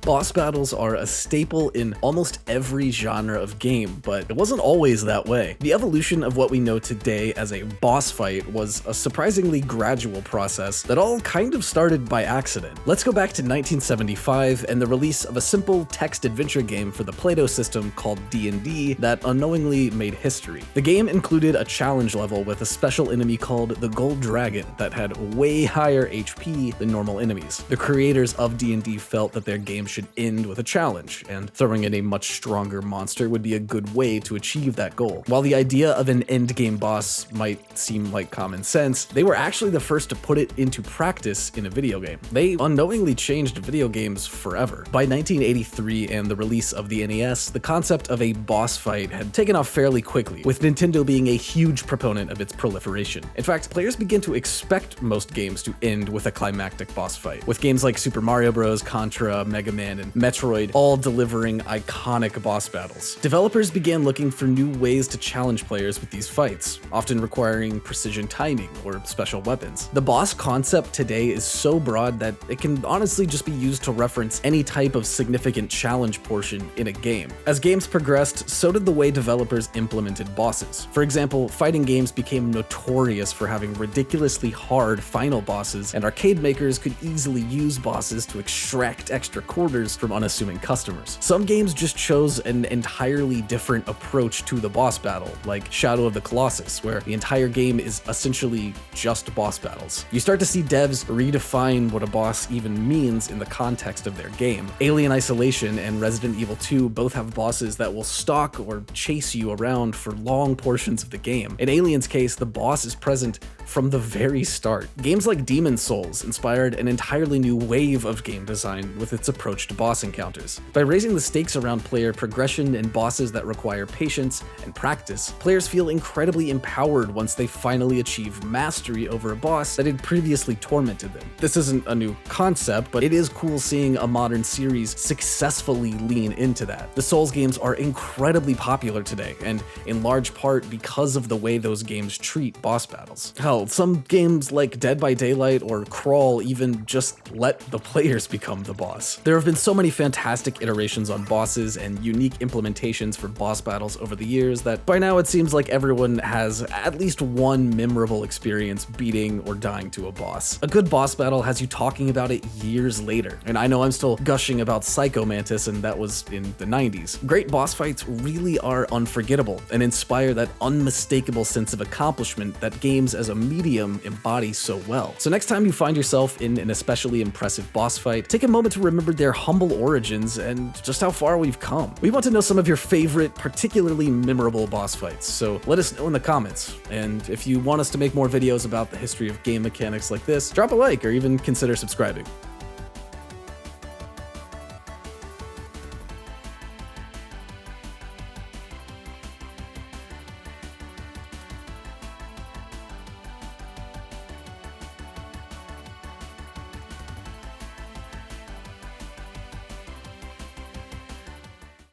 Boss battles are a staple in almost every genre of game, but it wasn't always that way. The evolution of what we know today as a boss fight was a surprisingly gradual process that all kind of started by accident. Let's go back to 1975 and the release of a simple text adventure game for the Play-Doh system called D&D that unknowingly made history. The game included a challenge level with a special enemy called the Gold Dragon that had way higher HP than normal enemies. The creators of D&D felt that their game should end with a challenge, and throwing in a much stronger monster would be a good way to achieve that goal. While the idea of an endgame boss might seem like common sense, they were actually the first to put it into practice in a video game. They unknowingly changed video games forever. By 1983 and the release of the NES, the concept of a boss fight had taken off fairly quickly, with Nintendo being a huge proponent of its proliferation. In fact, players began to expect most games to end with a climactic boss fight, with games like Super Mario Bros., Contra, Mega Man, and Metroid all delivering iconic boss battles. Developers began looking for new ways to challenge players with these fights, often requiring precision timing or special weapons. The boss concept today is so broad that it can honestly just be used to reference any type of significant challenge portion in a game. As games progressed, so did the way developers implemented bosses. For example, fighting games became notorious for having ridiculously hard final bosses, and arcade makers could easily use bosses to extract extra quarters from unassuming customers. Some games just chose an entirely different approach to the boss battle, like Shadow of the Colossus, where the entire game is essentially just boss battles. You start to see devs redefine what a boss even means in the context of their game. Alien Isolation and Resident Evil 2 both have bosses that will stalk or chase you around for long portions of the game. In Alien's case, the boss is present from the very start. Games like Demon's Souls inspired an entirely new wave of game design with its approach to boss encounters. By raising the stakes around player progression and bosses that require patience and practice, players feel incredibly empowered once they finally achieve mastery over a boss that had previously tormented them. This isn't a new concept, but it is cool seeing a modern series successfully lean into that. The Souls games are incredibly popular today, and in large part because of the way those games treat boss battles. Hell, some games like Dead by Daylight or Crawl even just let the players become the boss. There have been so many fantastic iterations on bosses and unique implementations for boss battles over the years that by now it seems like everyone has at least one memorable experience beating or dying to a boss. A good boss battle has you talking about it years later, and I know I'm still gushing about Psycho Mantis, and that was in the 90s. Great boss fights really are unforgettable and inspire that unmistakable sense of accomplishment that games as a medium embody so well. So next time you find yourself in an especially impressive boss fight, take a moment to remember their humble origins and just how far we've come. We want to know some of your favorite, particularly memorable boss fights, so let us know in the comments. And if you want us to make more videos about the history of game mechanics like this, drop a like or even consider subscribing.